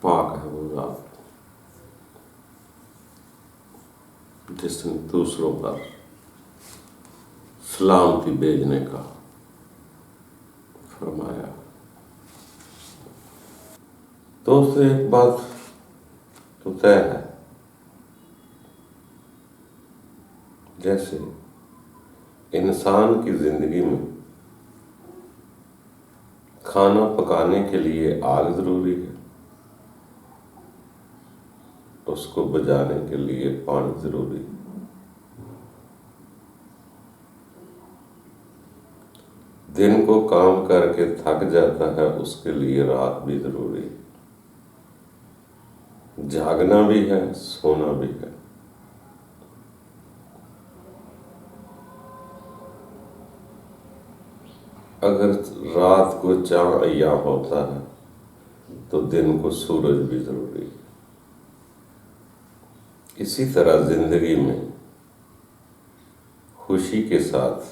پاک ہے وہ ذات جس نے دوسروں پر سلامتی بھیجنے کا فرمایا۔ دوستو، ایک بات تو طے ہے، جیسے انسان کی زندگی میں کھانا پکانے کے لیے آگ ضروری ہے، اس کو بجھانے کے لیے پانی ضروری ہے۔ دن کو کام کر کے تھک جاتا ہے، اس کے لیے رات بھی ضروری ہے، جاگنا بھی ہے، سونا بھی ہے۔ اگر رات کو چاند عیاں ہوتا ہے تو دن کو سورج بھی ضروری ہے۔ اسی طرح زندگی میں خوشی کے ساتھ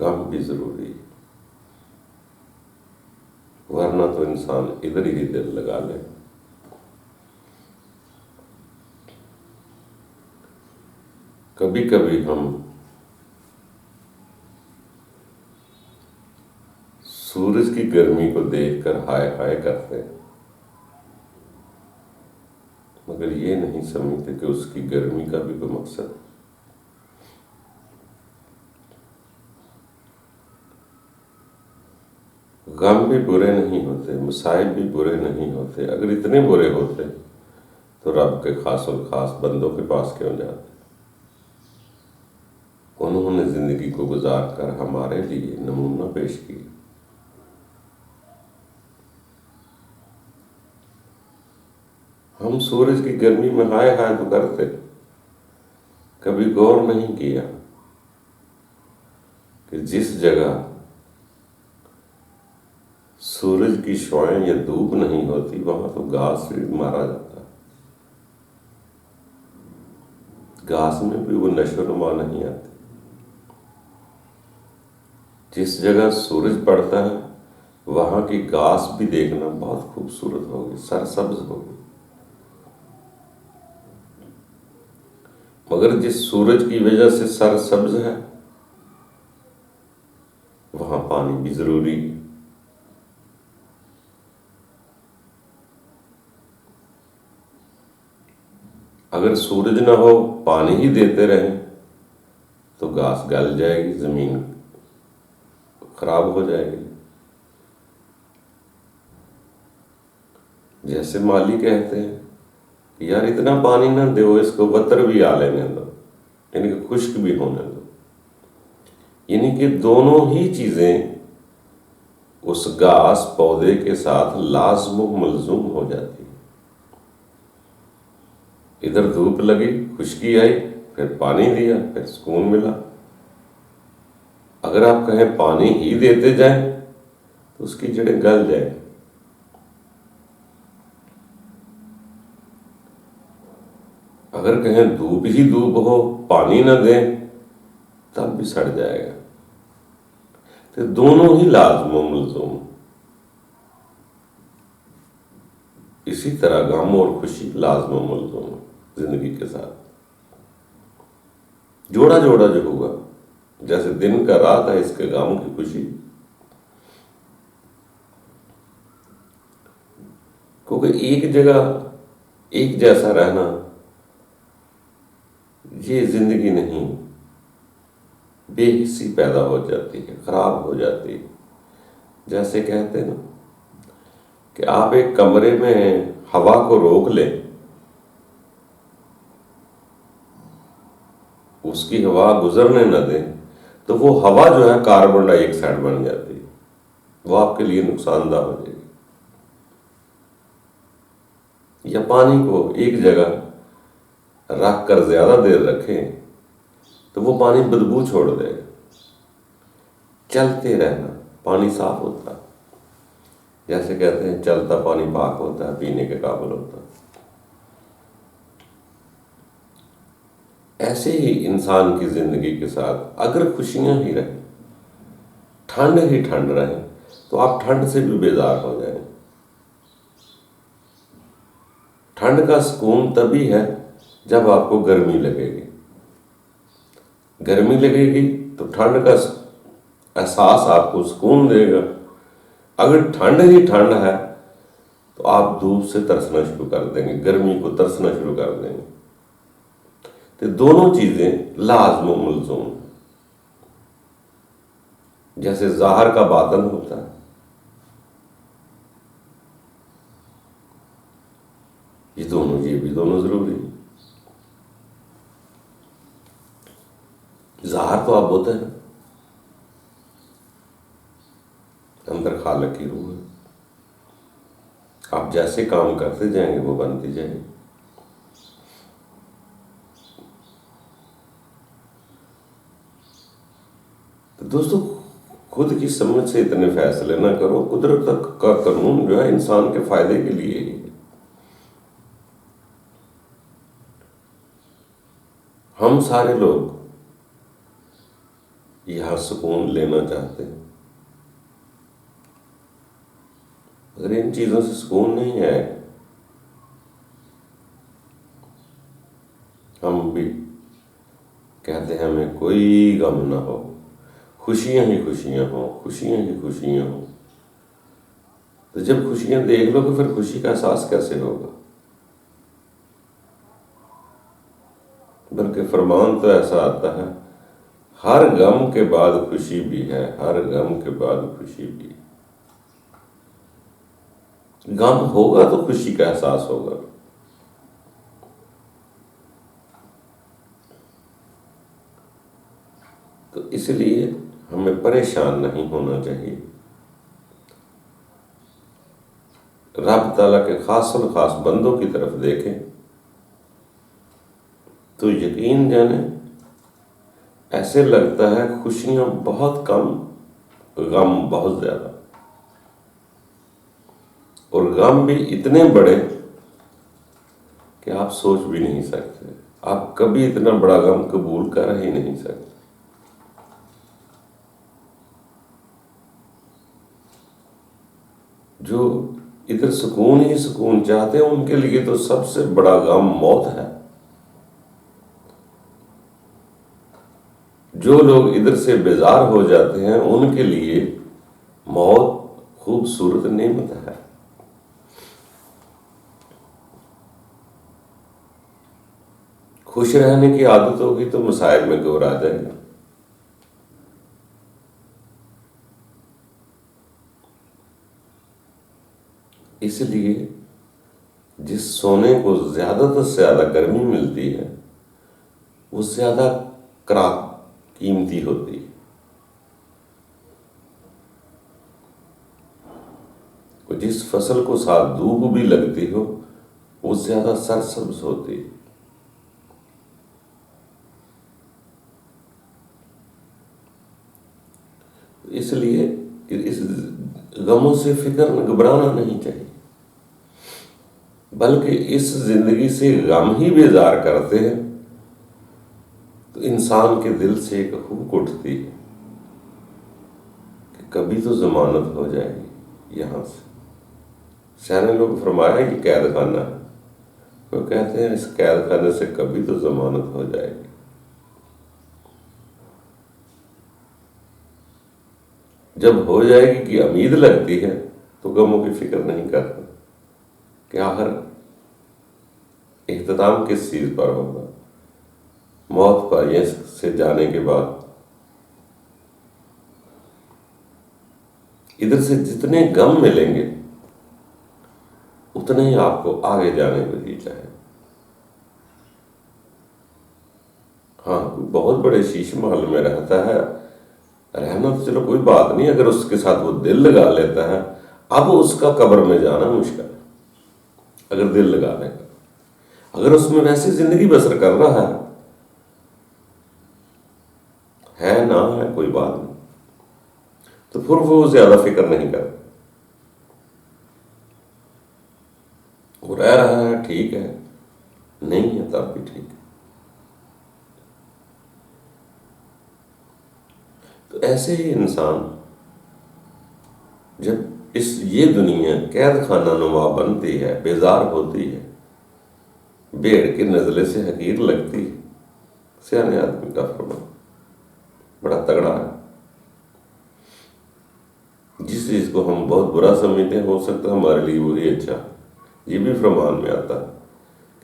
غم بھی ضروری ہے، ورنہ تو انسان ادھر ہی دل لگا لے۔ کبھی کبھی ہم سورج کی گرمی کو دیکھ کر ہائے ہائے کرتے ہیں، مگر یہ نہیں سمجھتے کہ اس کی گرمی کا بھی کوئی مقصد ہے۔ غم بھی برے نہیں ہوتے، مصائب بھی برے نہیں ہوتے۔ اگر اتنے برے ہوتے تو رب کے خاص الخاص بندوں کے پاس کیوں جاتے؟ انہوں نے زندگی کو گزار کر ہمارے لیے نمونہ پیش کیا۔ ہم سورج کی گرمی میں ہائے ہائے تو کرتے، کبھی غور نہیں کیا کہ جس جگہ سورج کی شعاعیں یا دھوپ نہیں ہوتی وہاں تو گھاس بھی مارا جاتا ہے، گھاس میں بھی وہ نشو و نما نہیں آتی۔ جس جگہ سورج پڑتا ہے وہاں کی گھاس بھی دیکھنا بہت خوبصورت ہوگی، سرسبز ہوگی، مگر جس سورج کی وجہ سے سرسبز ہے وہاں پانی بھی ضروری ہے۔ اگر سورج نہ ہو، پانی ہی دیتے رہیں تو گھاس گل جائے گی، زمین خراب ہو جائے گی۔ جیسے مالی کہتے ہیں کہ یار اتنا پانی نہ دو، اس کو بتر بھی آ لینے دو، یعنی کہ خشک بھی ہونے دو۔ یعنی کہ دونوں ہی چیزیں اس گھاس پودے کے ساتھ لازم و ملزوم ہو جاتی ہیں۔ ادھر دھوپ لگی، خشکی آئی، پھر پانی دیا، پھر سکون ملا۔ اگر آپ کہیں پانی ہی دیتے جائیں تو اس کی جڑیں گل جائیں، اگر کہیں دھوپ ہی دھوپ ہو، پانی نہ دیں تب بھی سڑ جائے گا۔ تو دونوں ہی لازم و ملزوم۔ اسی طرح غم اور خوشی لازم و ملزوم زندگی کے ساتھ، جوڑا جوڑا جو ہوگا، جیسے دن کا رات ہے، اس کے غم کی خوشی، کیونکہ ایک جگہ ایک جیسا رہنا یہ زندگی نہیں، بے حسی پیدا ہو جاتی ہے، خراب ہو جاتی ہے۔ جیسے کہتے ہیں نا کہ آپ ایک کمرے میں ہوا کو روک لیں، اس کی ہوا گزرنے نہ دیں تو وہ ہوا جو ہے کاربن ڈائی آکسائڈ بن جاتی ہے، وہ آپ کے لیے نقصان دہ ہو جائے گی۔ یا پانی کو ایک جگہ رکھ کر زیادہ دیر رکھیں تو وہ پانی بدبو چھوڑ دے گا۔ چلتے رہنا، پانی صاف ہوتا ہے، جیسے کہتے ہیں چلتا پانی پاک ہوتا ہے، پینے کے قابل ہوتا ہے۔ ایسے ہی انسان کی زندگی کے ساتھ اگر خوشیاں ہی رہیں، ٹھنڈ ہی ٹھنڈ رہے تو آپ ٹھنڈ سے بھی بیزار ہو جائیں۔ ٹھنڈ کا سکون تبھی ہے جب آپ کو گرمی لگے گی. گرمی لگے گی تو ٹھنڈ کا احساس آپ کو سکون دے گا. اگر ٹھنڈ ہی ٹھنڈ ہے تو آپ دھوپ سے ترسنا شروع کر دیں گے، گرمی کو ترسنا شروع کر دیں گے. تو دونوں چیزیں لازم و ملزوم ہیں. جیسے ظاہر کا باطن ہوتا ہے، یہ بھی دونوں ضروری ہیں. ظاہر تو آپ ہوتا ہے، اندر خالق کی روح ہے. آپ جیسے کام کرتے جائیں گے وہ بنتی جائیں گے. تو دوستو، خود کی سمجھ سے اتنے فیصلے نہ کرو. قدرت کا قانون جو ہے انسان کے فائدے کے لیے ہی ہے. ہم سارے لوگ یہاں سکون لینا چاہتے ہیں. اگر ان چیزوں سے سکون نہیں ہے، ہم بھی کہتے ہیں ہمیں کوئی غم نہ ہو، خوشیاں ہی خوشیاں ہوں، خوشیاں ہی خوشیاں ہوں. تو جب خوشیاں دیکھ لو تو پھر خوشی کا احساس کیسے ہوگا؟ بلکہ فرمان تو ایسا آتا ہے، ہر غم کے بعد خوشی بھی ہے، ہر غم کے بعد خوشی بھی ہے. غم ہوگا تو خوشی کا احساس ہوگا. تو اس لیے ہمیں پریشان نہیں ہونا چاہیے. رب تعالیٰ کے خاص الخاص بندوں کی طرف دیکھیں تو یقین جانیں ایسے لگتا ہے خوشیاں بہت کم، غم بہت زیادہ. اور غم بھی اتنے بڑے کہ آپ سوچ بھی نہیں سکتے. آپ کبھی اتنا بڑا غم قبول کر ہی نہیں سکتے. جو ادھر سکون ہی سکون چاہتے ہیں ان کے لیے تو سب سے بڑا غم موت ہے. جو لوگ ادھر سے بیزار ہو جاتے ہیں ان کے لیے موت خوبصورت نعمت ہے. خوش رہنے کی عادت ہوگی تو مصائب میں گھبرا جائے گا. اس لیے جس سونے کو زیادہ سے زیادہ گرمی ملتی ہے وہ زیادہ قیمتی ہوتی ہے. جس فصل کو ساتھ دھوپ بھی لگتی ہو وہ زیادہ سرسبز ہوتی ہے. اس لیے اس غموں سے فکر گھبرانا نہیں چاہیے، بلکہ اس زندگی سے غم ہی بیزار کرتے ہیں تو انسان کے دل سے ایک ہوک اٹھتی ہے کہ کبھی تو ضمانت ہو جائے گی یہاں سے. سیانے لوگ فرمایا کہ قید خانہ ہے، وہ کہتے ہیں اس قید خانے سے کبھی تو ضمانت ہو جائے گی. جب ہو جائے گی کہ امید لگتی ہے تو غموں کی فکر نہیں کرتا کہ آخر اختتام کس چیز پر ہوگا. موت پر یہ سے جانے کے بعد ادھر سے جتنے غم ملیں گے اتنے ہی آپ کو آگے جانے کو جی چاہے. ہاں بہت بڑے شیش محل میں رہتا ہے، رہنا تو چلو کوئی بات نہیں، اگر اس کے ساتھ وہ دل لگا لیتا ہے اب اس کا قبر میں جانا مشکل ہے. اگر دل لگا لے گا، اگر اس میں ویسی زندگی بسر کر رہا ہے نہ ہے کوئی بات نہیں، تو پھر وہ زیادہ فکر نہیں کرتا. وہ رہ رہا ہے ٹھیک ہے، نہیں ہے تب بھی ٹھیک ہے. تو ایسے ہی انسان جب یہ دنیا قید خانہ نما بنتی ہے، بیزار ہوتی ہے، بھیڑ کی نزلے سے حقیر لگتی، سیانے آدمی کا فرمان بڑا تگڑا ہے۔ جس چیز کو ہم بہت برا سمجھتے ہیں ہو سکتا ہے ہمارے لیے وہی اچھا۔ یہ بھی فرمان میں آتا ہے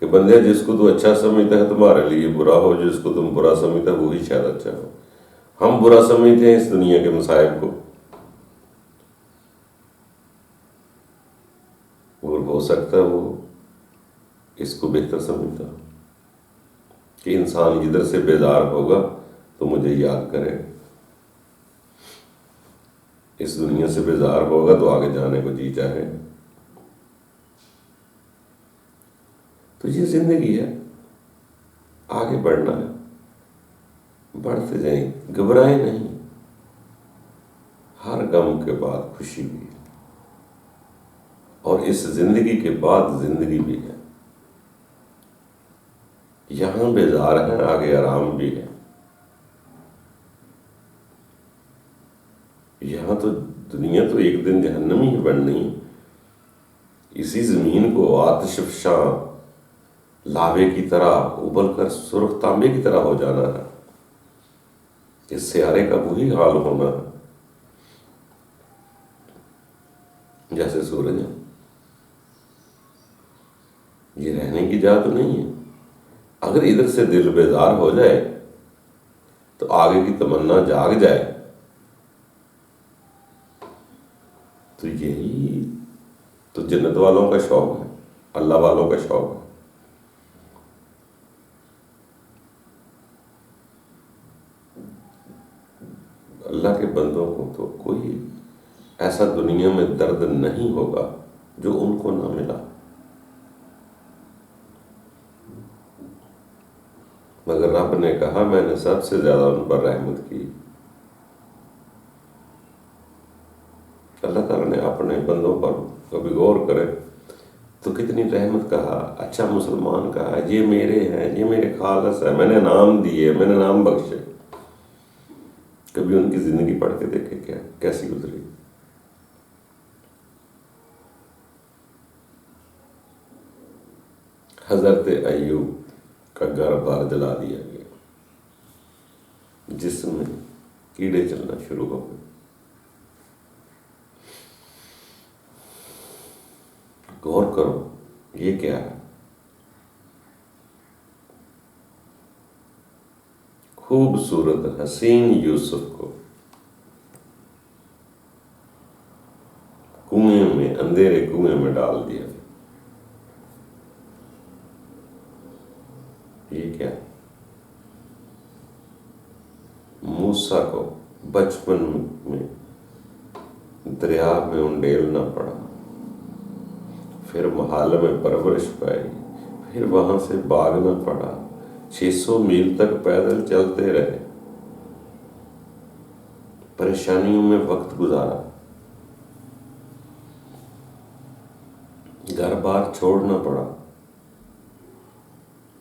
کہ بندے جس کو تو اچھا سمجھتا ہے تمہارے لیے برا ہو، جس کو تم برا سمجھتا ہے وہی شاید اچھا ہو۔ ہم برا سمجھتے ہیں اس دنیا کے مصائب کو، اور ہو سکتا ہے وہ اس کو بہتر سمجھتا کہ انسان ادھر سے بیدار ہوگا تو مجھے یاد کرے، اس دنیا سے بیزار ہوگا تو آگے جانے کو جی چاہے۔ تو یہ زندگی ہے، آگے بڑھنا ہے، بڑھتے جائیں، گھبرائیں نہیں۔ ہر غم کے بعد خوشی بھی ہے، اور اس زندگی کے بعد زندگی بھی ہے۔ یہاں بیزار ہیں، آگے آرام بھی ہے۔ یہاں تو دنیا تو ایک دن جہنمی ہی بننی ہے۔ اسی زمین کو آتش فشاں لاوے کی طرح ابل کر سرخ تانبے کی طرح ہو جانا ہے۔ اس سیارے کا وہی حال ہونا ہے جیسے سورج ہے۔ یہ رہنے کی جگہ تو نہیں ہے۔ اگر ادھر سے دل بیدار ہو جائے تو آگے کی تمنا جاگ جائے تو یہی تو جنت والوں کا شوق ہے، اللہ والوں کا شوق ہے۔ اللہ کے بندوں کو تو کوئی ایسا دنیا میں درد نہیں ہوگا جو ان کو نہ ملا، مگر رب نے کہا میں نے سب سے زیادہ ان پر رحمت کی۔ اللہ تعالیٰ نے اپنے بندوں پر کبھی غور کرے تو کتنی رحمت کہا، اچھا مسلمان کہا، یہ میرے ہیں، یہ میرے خالص ہے، میں نے نام دیے، میں نے نام بخشے۔ کبھی ان کی زندگی پڑھ کے دیکھے کیا کیسی گزری۔ حضرت ایوب کا گھر بار جلا دیا گیا، جسم میں کیڑے چلنا شروع ہو گئے۔ غور کرو یہ کیا ہے۔ خوبصورت حسین یوسف کو کنویں میں، اندھیرے کنویں میں ڈال دیا۔ یہ کیا؟ موسیٰ کو بچپن میں دریا میں انڈیلنا پڑا، پھر محال میں پرورش پائی، پھر وہاں سے بھاگنا پڑا، 600 میل تک پیدل چلتے رہے، پریشانیوں میں وقت گزارا، گھر بار چھوڑنا پڑا۔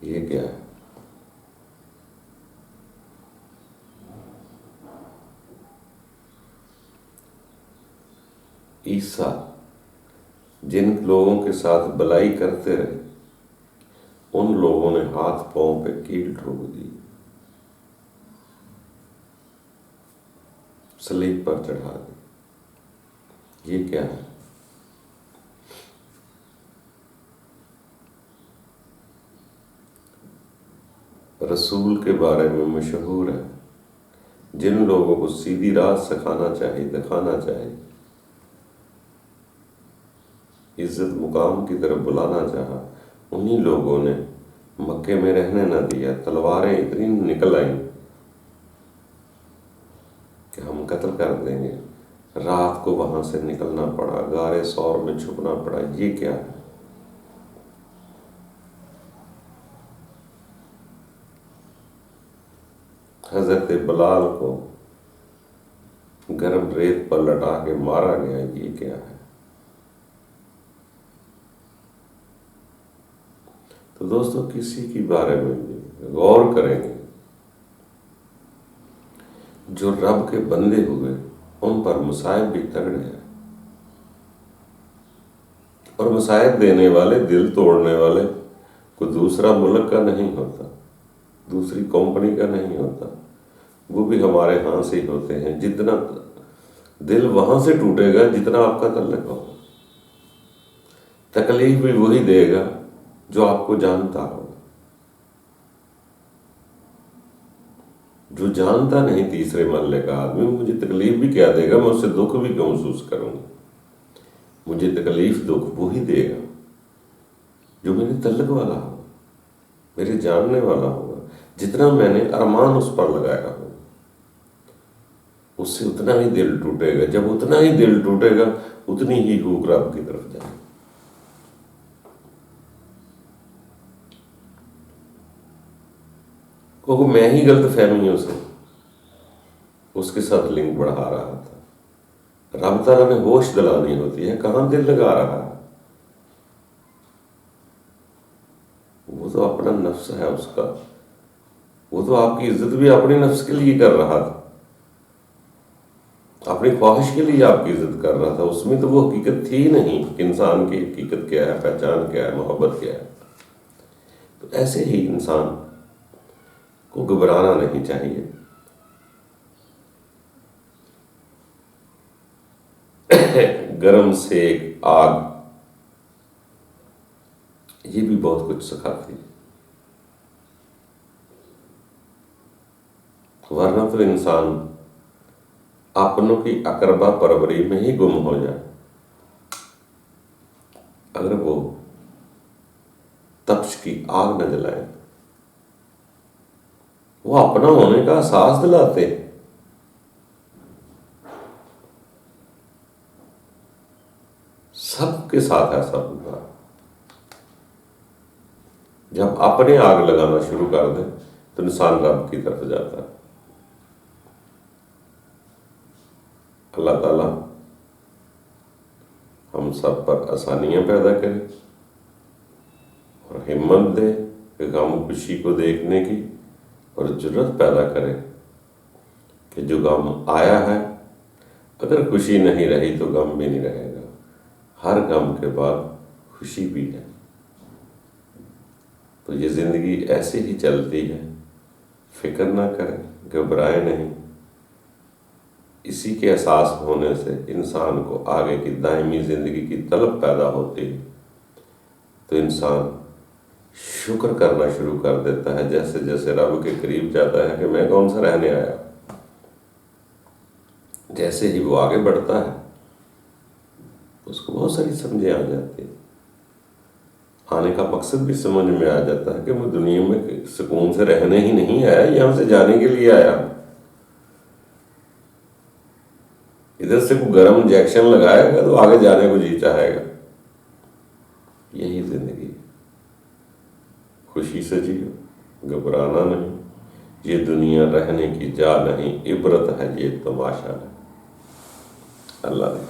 یہ کیا ہے؟ عیسیٰ جن لوگوں کے ساتھ بلائی کرتے رہے ان لوگوں نے ہاتھ پاؤں پہ کیل ٹھوک دی، صلیب پر چڑھا دی۔ یہ کیا ہے؟ رسول کے بارے میں مشہور ہے، جن لوگوں کو سیدھی راہ سکھانا چاہیے، دکھانا چاہیے، عزت مقام کی طرف بلانا چاہا، انہی لوگوں نے مکے میں رہنے نہ دیا۔ تلواریں اتنی نکل آئیں کہ ہم قتل کر دیں گے، رات کو وہاں سے نکلنا پڑا، غار ثور میں چھپنا پڑا۔ یہ کیا ہے؟ حضرت بلال کو گرم ریت پر لٹا کے مارا گیا۔ یہ کیا ہے؟ تو دوستو کسی کے بارے میں بھی غور کریں گے، جو رب کے بندے ہوئے ان پر مصائب بھی تگڑے ہیں، اور مصائب دینے والے، دل توڑنے والے کوئی دوسرا ملک کا نہیں ہوتا، دوسری کمپنی کا نہیں ہوتا، وہ بھی ہمارے ہاں سے ہی ہوتے ہیں۔ جتنا دل وہاں سے ٹوٹے گا جتنا آپ کا تعلق ہوگا، تکلیف بھی وہی دے گا جو آپ کو جانتا ہوگا۔ جو جانتا نہیں تیسرے محلے کا آدمی مجھے تکلیف بھی کیا دے گا، میں اس سے دکھ بھی کیوں محسوس کروں گا؟ مجھے تکلیف دکھ وہی دے گا جو میرے تعلق والا ہوگا، میرے جاننے والا ہوگا، جتنا میں نے ارمان اس پر لگایا ہوگا، اس سے اتنا ہی دل ٹوٹے گا۔ جب اتنا ہی دل ٹوٹے گا اتنی ہی ہوک رب کی طرف جائے گا۔ کیونکہ میں ہی غلط فہمیوں سے اس کے ساتھ لنک بڑھا رہا تھا۔ رب تعالیٰ نے ہوش دلانی ہوتی ہے، کہاں دل لگا رہا ہے؟ وہ تو اپنا نفس ہے اس کا، وہ تو آپ کی عزت بھی اپنے نفس کے لیے کر رہا تھا، اپنی خواہش کے لیے آپ کی عزت کر رہا تھا۔ اس میں تو وہ حقیقت تھی ہی نہیں کہ انسان کی حقیقت کیا ہے، پہچان کیا ہے، محبت کیا ہے۔ تو ایسے ہی انسان کو گھبرانا نہیں چاہیے۔ گرم سیک آگ یہ بھی بہت کچھ سکھاتی ہے، ورنہ تو انسان اپنوں کی اقربا پروری میں ہی گم ہو جائے۔ اگر وہ تپش کی آگ نہ جلائے، وہ اپنا ہونے کا احساس دلاتے ہیں۔ سب کے ساتھ ایسا ہوگا، جب اپنے آگ لگانا شروع کر دیں تو انسان رب کی طرف جاتا ہے۔ اللہ تعالیٰ ہم سب پر آسانیاں پیدا کرے اور ہمت دے کہ غم خوشی کو دیکھنے کی، اور جرت پیدا کرے کہ جو غم آیا ہے اگر خوشی نہیں رہی تو غم بھی نہیں رہے گا، ہر غم کے بعد خوشی بھی ہے۔ تو یہ زندگی ایسے ہی چلتی ہے، فکر نہ کریں، گھبرائیں نہیں۔ اسی کے احساس ہونے سے انسان کو آگے کی دائمی زندگی کی طلب پیدا ہوتی ہے، تو انسان شکر کرنا شروع کر دیتا ہے۔ جیسے جیسے رب کے قریب جاتا ہے کہ میں کون سا رہنے آیا، جیسے ہی وہ آگے بڑھتا ہے اس کو بہت ساری سمجھیں آ جاتی ہیں، آنے کا مقصد بھی سمجھ میں آ جاتا ہے کہ میں دنیا میں سکون سے رہنے ہی نہیں آیا، یہاں سے جانے کے لیے آیا۔ ادھر سے کوئی گرم انجیکشن لگائے گا تو آگے جانے کو جی چاہے گا۔ یہی زندگی، خوشی سے جیو، گھبرانا نہیں۔ یہ دنیا رہنے کی جا نہیں، عبرت ہے یہ تماشا نہیں۔ اللہ نے